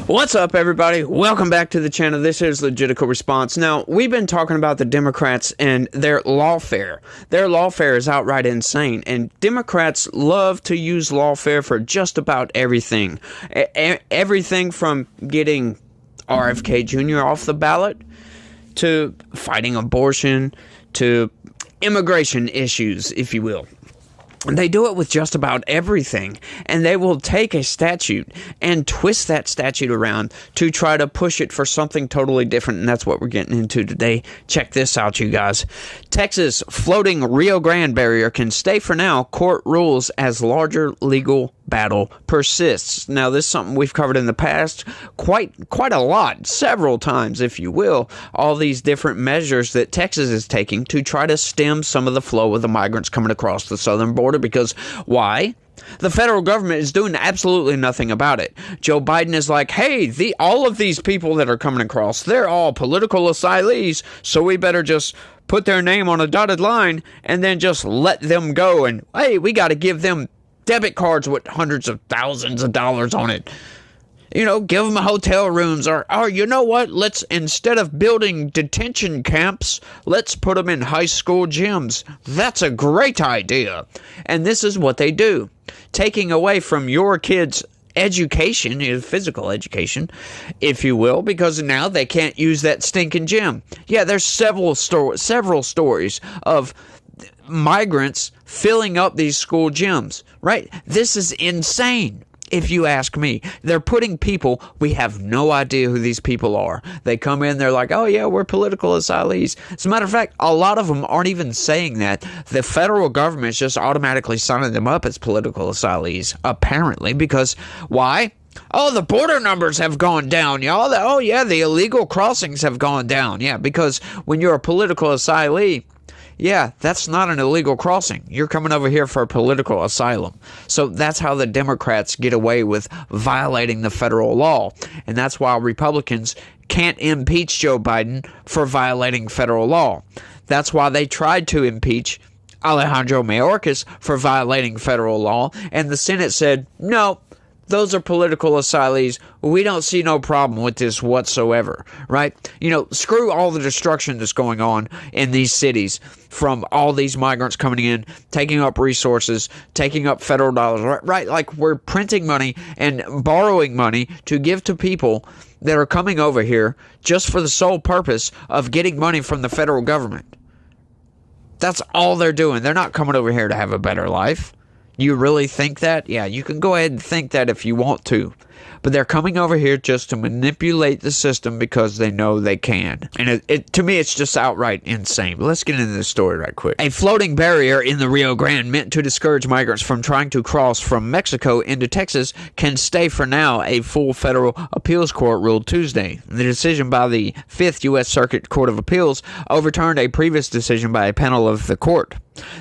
What's up, everybody? Welcome back to the channel. This is Legitical Response. Now, we've been talking about the Democrats and their lawfare. Their lawfare is outright insane, and Democrats love to use lawfare for just about everything. Everything from getting RFK Jr. off the ballot, to fighting abortion, to immigration issues, if you will. They do it with just about everything, and they will take a statute and twist that statute around to try to push it for something totally different, and that's what we're getting into today. Check this out, you guys. Texas floating Rio Grande barrier can stay for now. Court rules as larger legal battle persists. Now, this is something we've covered in the past quite a lot, several times, if you will. All these different measures that Texas is taking to try to stem some of the flow of the migrants coming across the southern border. Because why? The federal government is doing absolutely nothing about it. Joe Biden is like, hey, all of these people that are coming across, they're all political asylees, so we better just put their name on a dotted line and then just let them go. And, hey, we got to give them debit cards with hundreds of thousands of dollars on it. You know, give them hotel rooms, or you know what? Let's, instead of building detention camps, let's put them in high school gyms. That's a great idea. And this is what they do. Taking away from your kids' education, physical education, if you will, because now they can't use that stinking gym. Yeah, there's several stories of migrants filling up these school gyms, right? This is insane. If you ask me, they're putting people, we have no idea who these people are. They come in, they're like, oh yeah, we're political asylees. As a matter of fact, a lot of them aren't even saying that. The federal government's just automatically signing them up as political asylees, apparently, because why? Oh, the border numbers have gone down, y'all. Oh yeah, the illegal crossings have gone down. Yeah, because when you're a political asylee, yeah, that's not an illegal crossing. You're coming over here for a political asylum. So that's how the Democrats get away with violating the federal law. And that's why Republicans can't impeach Joe Biden for violating federal law. That's why they tried to impeach Alejandro Mayorkas for violating federal law. And the Senate said, no, those are political asylees. We don't see no problem with this whatsoever, right? You know, screw all the destruction that's going on in these cities from all these migrants coming in, taking up resources, taking up federal dollars, right? Like, we're printing money and borrowing money to give to people that are coming over here just for the sole purpose of getting money from the federal government. That's all they're doing. They're not coming over here to have a better life. You really think that? Yeah, you can go ahead and think that if you want to. But they're coming over here just to manipulate the system because they know they can. And to me, it's just outright insane. But let's get into this story right quick. A floating barrier in the Rio Grande meant to discourage migrants from trying to cross from Mexico into Texas can stay for now, a full federal appeals court ruled Tuesday. The decision by the 5th U.S. Circuit Court of Appeals overturned a previous decision by a panel of the court.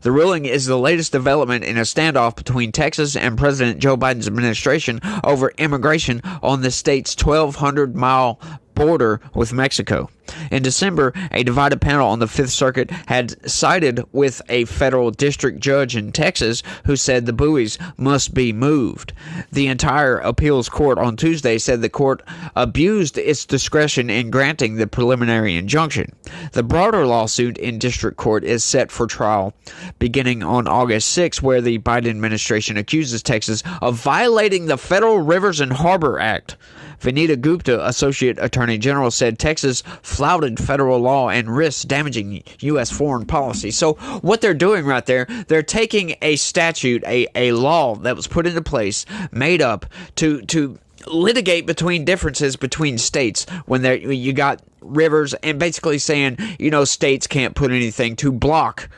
The ruling is the latest development in a standoff between Texas and President Joe Biden's administration over immigration on the state's 1,200-mile border with Mexico. In December, a divided panel on the 5th Circuit had sided with a federal district judge in Texas who said the buoys must be moved. The entire appeals court on Tuesday said the court abused its discretion in granting the preliminary injunction. The broader lawsuit in district court is set for trial beginning on August 6, where the Biden administration accuses Texas of violating the Federal Rivers and Harbor Act. Vanita Gupta, Associate Attorney General, said Texas flouted federal law and risks damaging U.S. foreign policy. So what they're doing right there, they're taking a statute, a law that was put into place, made up to litigate between differences between states when you got rivers, and basically saying, you know, states can't put anything to block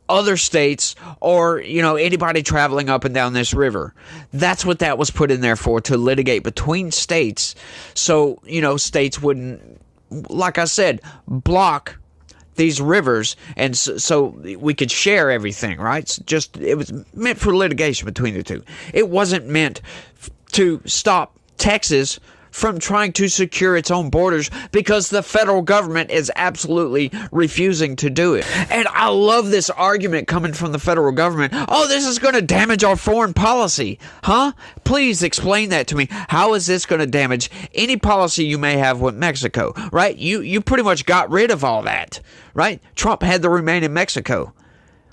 other states or, you know, anybody traveling up and down this river. That's what that was put in there for, to litigate between states. So, you know, states wouldn't, like I said, block these rivers, and so we could share everything, right? It was meant for litigation between the two. It wasn't meant to stop Texas from trying to secure its own borders because the federal government is absolutely refusing to do it. And I love this argument coming from the federal government. Oh, this is going to damage our foreign policy. Huh? Please explain that to me. How is this going to damage any policy you may have with Mexico, right? You pretty much got rid of all that, right? Trump had to remain in Mexico.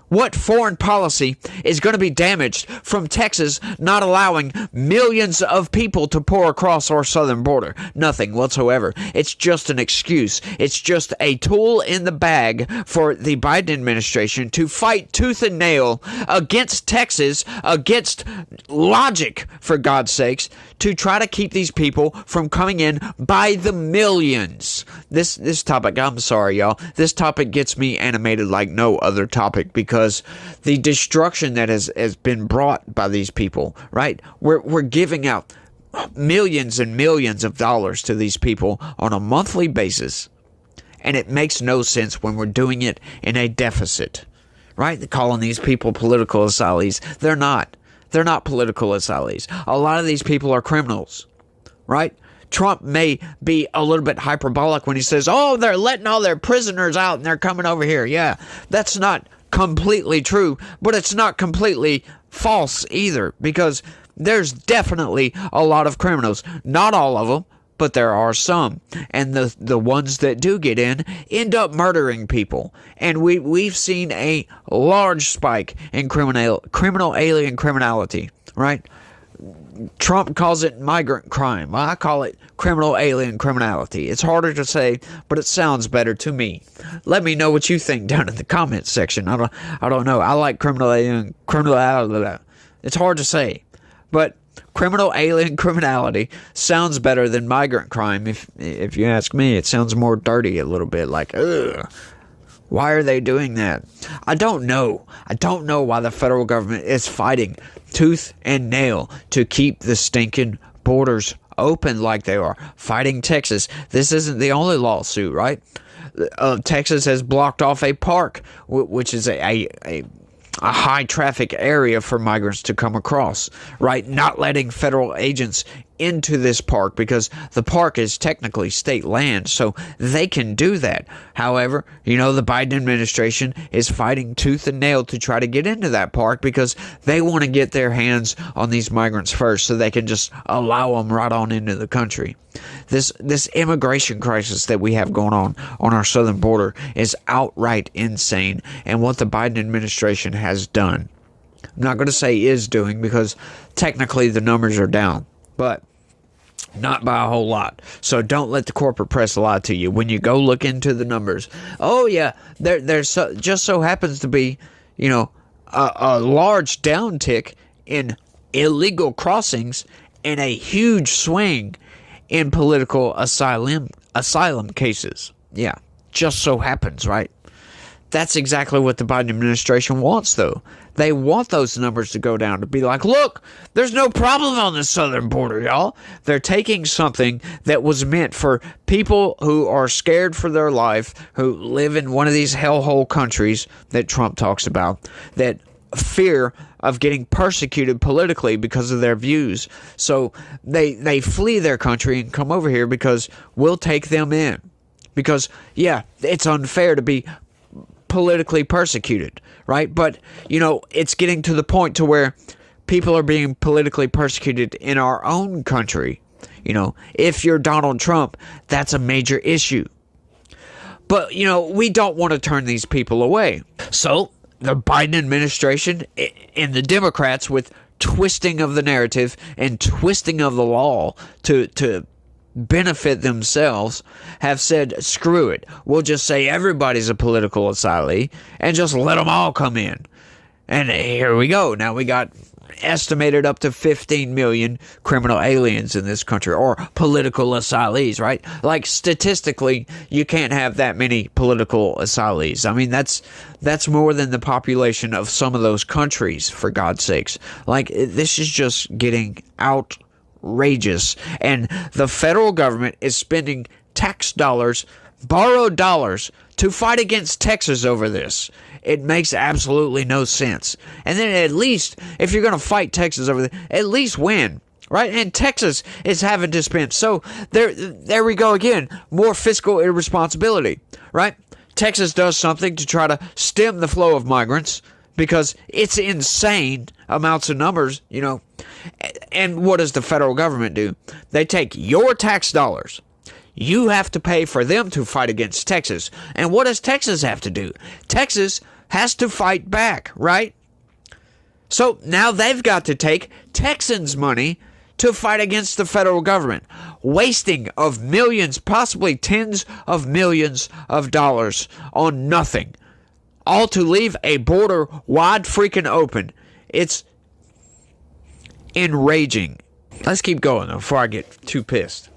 What foreign policy is going to be damaged from Texas not allowing millions of people to pour across our southern border? Nothing whatsoever. It's just an excuse. It's just a tool in the bag for the Biden administration to fight tooth and nail against Texas, against logic, for God's sakes, to try to keep these people from coming in by the millions. This topic, I'm sorry, y'all. This topic gets me animated like no other topic because the destruction that has been brought by these people, right? We're giving out millions and millions of dollars to these people on a monthly basis, and it makes no sense when we're doing it in a deficit, right? They're calling these people political asylees. They're not. They're not political asylees. A lot of these people are criminals, right? Trump may be a little bit hyperbolic when he says, oh, they're letting all their prisoners out and they're coming over here. Yeah, that's not completely true, but it's not completely false either, because there's definitely a lot of criminals. Not all of them, but there are some. And the ones that do get in end up murdering people. And we've seen a large spike in criminal alien criminality, right? Trump calls it migrant crime. I call it criminal alien criminality. It's harder to say, but it sounds better to me. Let me know what you think down in the comments section. I don't know. I like criminal alien criminality. It's hard to say, but criminal alien criminality sounds better than migrant crime. If you ask me, it sounds more dirty a little bit. Like, ugh. Why are they doing that? I don't know. I don't know why the federal government is fighting tooth and nail to keep the stinking borders open like they are. Fighting Texas. This isn't the only lawsuit, right? Texas has blocked off a park, which is a high traffic area for migrants to come across, right? Not letting federal agents into this park because the park is technically state land, so they can do that. However, the Biden administration is fighting tooth and nail to try to get into that park because they want to get their hands on these migrants first so they can just allow them right on into the country. This immigration crisis that we have going on our southern border is outright insane, and what the Biden administration has done, I'm not going to say is doing because technically the numbers are down, but not by a whole lot. So don't let the corporate press lie to you. When you go look into the numbers, oh yeah, there's just so happens to be, a large downtick in illegal crossings and a huge swing in political asylum cases. Yeah, just so happens, right? That's exactly what the Biden administration wants, though. They want those numbers to go down, to be like, look, there's no problem on the southern border, y'all. They're taking something that was meant for people who are scared for their life, who live in one of these hellhole countries that Trump talks about, that fear of getting persecuted politically because of their views. So they flee their country and come over here because we'll take them in. Because, yeah, it's unfair to be politically persecuted, right? But, it's getting to the point to where people are being politically persecuted in our own country. If you're Donald Trump, that's a major issue. But, we don't want to turn these people away. So the Biden administration and the Democrats, with twisting of the narrative and twisting of the law to benefit themselves, have said, screw it. We'll just say everybody's a political asylee and just let them all come in. And here we go. Now we got estimated up to 15 million criminal aliens in this country, or political asylees, right? Like, statistically, you can't have that many political asylees. I mean, that's more than the population of some of those countries, for God's sakes. Like, this is just getting outrageous. And the federal government is spending tax dollars, borrowed dollars, to fight against Texas over this. It makes absolutely no sense. And then at least, if you're going to fight Texas over this, at least win. right? And Texas is having to spend. So there we go again. More fiscal irresponsibility, right? Texas does something to try to stem the flow of migrants because it's insane amounts of numbers, you know. And what does the federal government do? They take your tax dollars. You have to pay for them to fight against Texas. And what does Texas have to do? Texas has to fight back, right? So now they've got to take Texans' money to fight against the federal government. Wasting of millions, possibly tens of millions of dollars on nothing. All to leave a border wide freaking open. It's enraging. Let's keep going though before I get too pissed.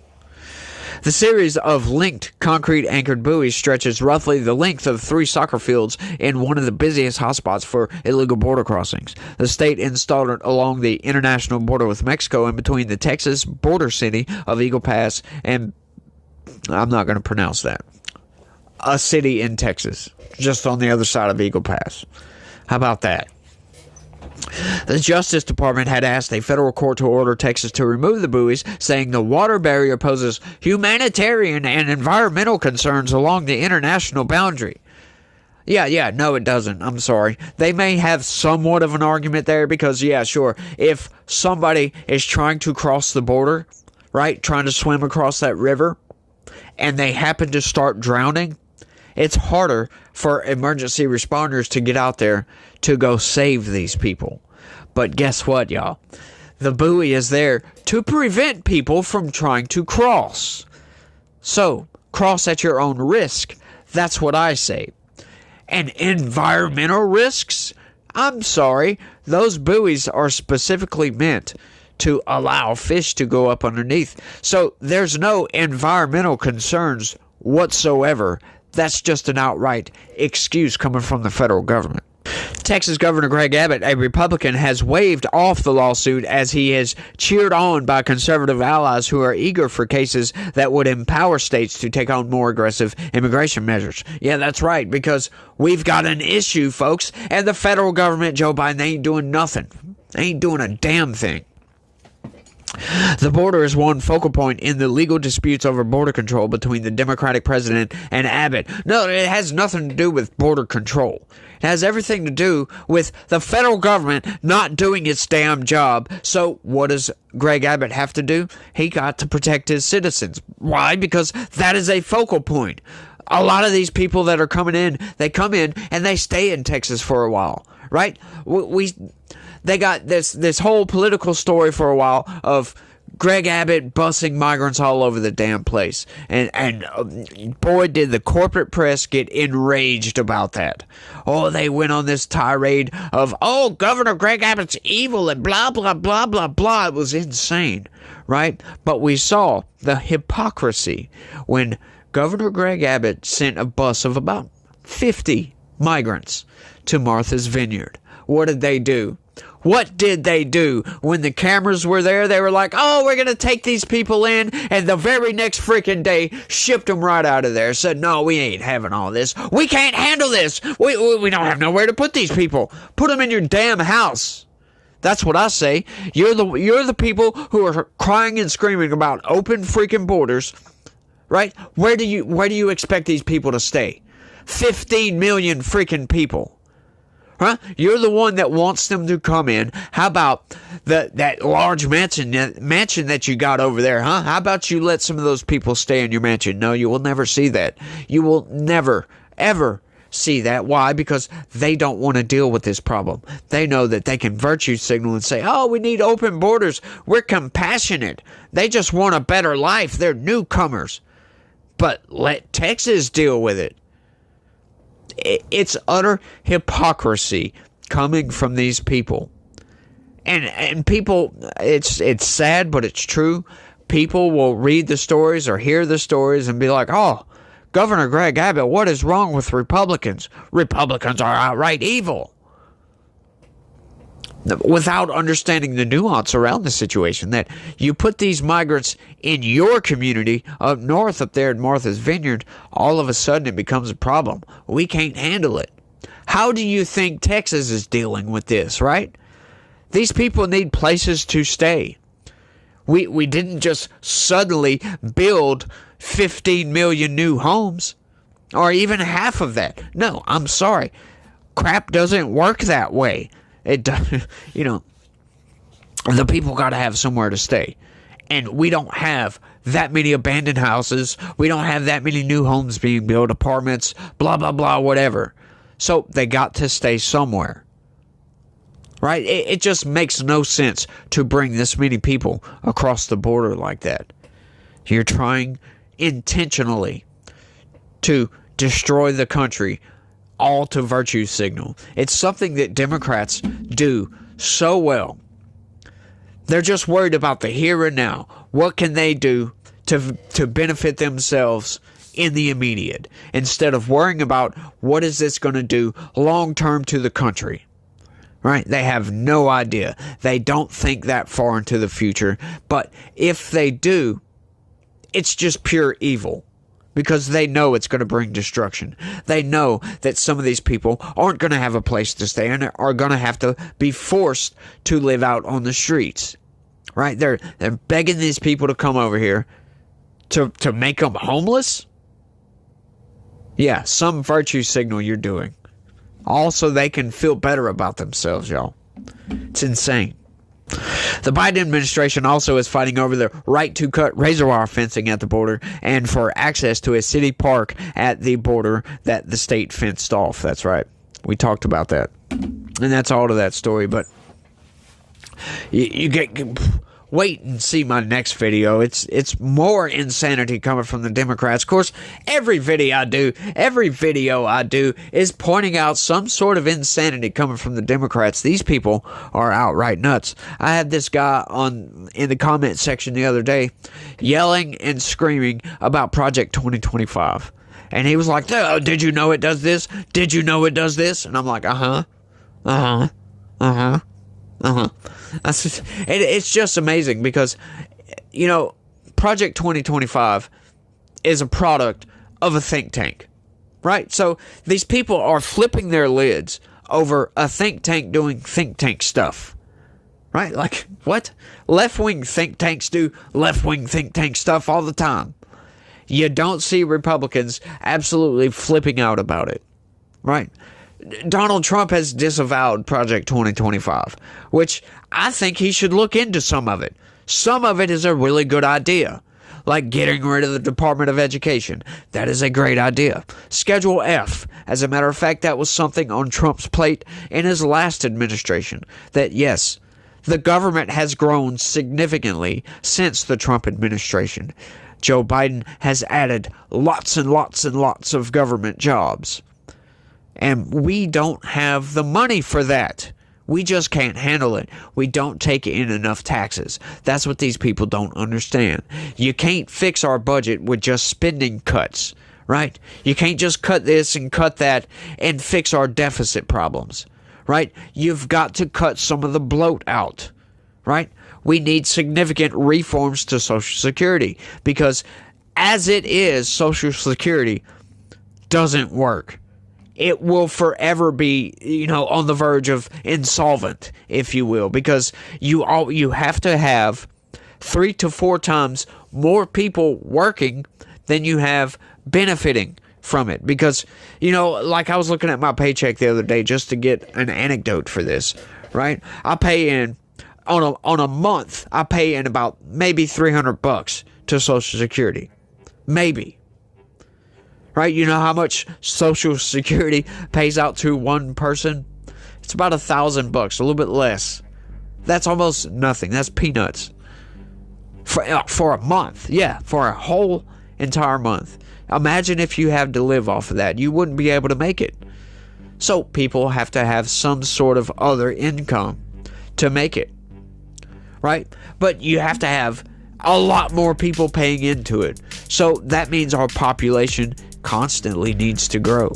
The series of linked concrete anchored buoys stretches roughly the length of 3 soccer fields in one of the busiest hotspots for illegal border crossings. The state installed it along the international border with Mexico in between the Texas border city of Eagle Pass and, I'm not going to pronounce that, a city in Texas, just on the other side of Eagle Pass. How about that? The Justice Department had asked a federal court to order Texas to remove the buoys, saying the water barrier poses humanitarian and environmental concerns along the international boundary. No, it doesn't. I'm sorry. They may have somewhat of an argument there because, yeah, sure, if somebody is trying to cross the border, right, trying to swim across that river, and they happen to start drowning, it's harder for emergency responders to get out there to go save these people. But guess what, y'all? The buoy is there to prevent people from trying to cross. So, cross at your own risk. That's what I say. And environmental risks? I'm sorry. Those buoys are specifically meant to allow fish to go up underneath. So, there's no environmental concerns whatsoever. That's just an outright excuse coming from the federal government. Texas Governor Greg Abbott, a Republican, has waved off the lawsuit as he is cheered on by conservative allies who are eager for cases that would empower states to take on more aggressive immigration measures. Yeah, that's right, because we've got an issue, folks, and the federal government, Joe Biden, they ain't doing nothing. They ain't doing a damn thing. The border is one focal point in the legal disputes over border control between the Democratic president and Abbott. No, it has nothing to do with border control. It has everything to do with the federal government not doing its damn job. So what does Greg Abbott have to do? He got to protect his citizens. Why? Because that is a focal point. A lot of these people that are coming in, they come in and they stay in Texas for a while, right? They got this whole political story for a while of Greg Abbott busing migrants all over the damn place. And boy, did the corporate press get enraged about that. Oh, they went on this tirade of, oh, Governor Greg Abbott's evil and blah, blah, blah, blah, blah. It was insane, right? But we saw the hypocrisy when Governor Greg Abbott sent a bus of about 50 migrants to Martha's Vineyard. What did they do? What did they do? When the cameras were there, they were like, oh, we're going to take these people in, and the very next freaking day, shipped them right out of there. Said, no, we ain't having all this. We can't handle this. We don't have nowhere to put these people. Put them in your damn house. That's what I say. You're the people who are crying and screaming about open freaking borders, right? Where do you expect these people to stay? 15 million freaking people. Huh? You're the one that wants them to come in. How about that large mansion that you got over there, huh? How about you let some of those people stay in your mansion? No, you will never see that. You will never, ever see that. Why? Because they don't want to deal with this problem. They know that they can virtue signal and say, oh, we need open borders. We're compassionate. They just want a better life. They're newcomers. But let Texas deal with it. It's utter hypocrisy coming from these people. And people, it's sad, but it's true. People will read the stories or hear the stories and be like, oh, Governor Greg Abbott, what is wrong with Republicans? Republicans are outright evil. Without understanding the nuance around the situation, that you put these migrants in your community up north, up there in Martha's Vineyard, all of a sudden it becomes a problem. We can't handle it. How do you think Texas is dealing with this, right? These people need places to stay. We didn't just suddenly build 15 million new homes, or even half of that. No, I'm sorry. Crap doesn't work that way. It does, the people got to have somewhere to stay. And we don't have that many abandoned houses. We don't have that many new homes being built, apartments, blah, blah, blah, whatever. So they got to stay somewhere. Right? It just makes no sense to bring this many people across the border like that. You're trying intentionally to destroy the country, all to virtue signal. It's something that Democrats do so well. They're just worried about the here and now. What can they do to benefit themselves in the immediate, instead of worrying about what is this going to do long term to the country. Right? They have no idea. They don't think that far into the future. But if they do, it's just pure evil. Because they know it's going to bring destruction. They know that some of these people aren't going to have a place to stay and are going to have to be forced to live out on the streets. Right? They're begging these people to come over here to make them homeless. Yeah, some virtue signal you're doing. Also, they can feel better about themselves, y'all. It's insane. The Biden administration also is fighting over the right to cut razor wire fencing at the border and for access to a city park at the border that the state fenced off. That's right. We talked about that. And that's all to that story. But you wait and see my next video. It's more insanity coming from the Democrats. Of course, every video I do is pointing out some sort of insanity coming from the Democrats. These people are outright nuts. I had this guy in the comment section the other day yelling and screaming about Project 2025. And he was like, oh, did you know it does this? Did you know it does this? And I'm like, It's just amazing because, Project 2025 is a product of a think tank, right? So these people are flipping their lids over a think tank doing think tank stuff, right? Like, what? Left-wing think tanks do left-wing think tank stuff all the time. You don't see Republicans absolutely flipping out about it, right? Donald Trump has disavowed Project 2025, which I think he should look into some of it. Some of it is a really good idea, like getting rid of the Department of Education. That is a great idea. Schedule F. As a matter of fact, that was something on Trump's plate in his last administration. That, yes, the government has grown significantly since the Trump administration. Joe Biden has added lots and lots and lots of government jobs. And we don't have the money for that. We just can't handle it. We don't take in enough taxes. That's what these people don't understand. You can't fix our budget with just spending cuts, right? You can't just cut this and cut that and fix our deficit problems, right? You've got to cut some of the bloat out, right? We need significant reforms to Social Security because as it is, Social Security doesn't work. It will forever be, on the verge of insolvent, if you will, because you have to have 3 to 4 times more people working than you have benefiting from it. Because, like I was looking at my paycheck the other day just to get an anecdote for this, right? I pay in on a month. I pay in about maybe $300 to Social Security, maybe. Right? You know how much Social Security pays out to one person? It's about $1,000, a little bit less. That's almost nothing. That's peanuts. For a month. Yeah, for a whole entire month. Imagine if you had to live off of that. You wouldn't be able to make it. So people have to have some sort of other income to make it. Right? But you have to have a lot more people paying into it. So that means our population constantly needs to grow.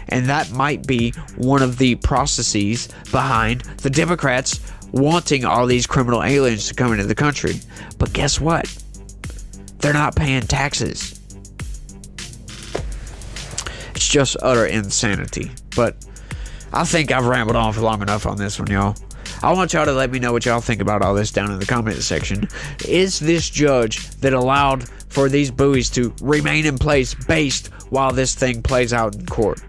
And that might be one of the processes behind the Democrats wanting all these criminal aliens to come into the country. But guess what? They're not paying taxes. It's just utter insanity. But I think I've rambled on for long enough on this one, y'all. I want y'all to let me know what y'all think about all this down in the comment section. Is this judge that allowed for these buoys to remain in place based while this thing plays out in court?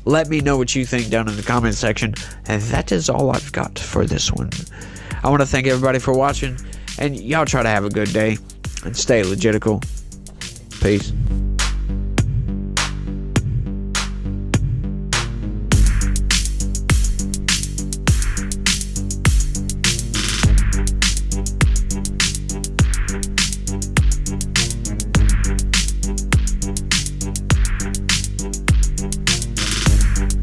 Let me know what you think down in the comment section. And that is all I've got for this one. I want to thank everybody for watching. And y'all try to have a good day. And stay legitical. Peace.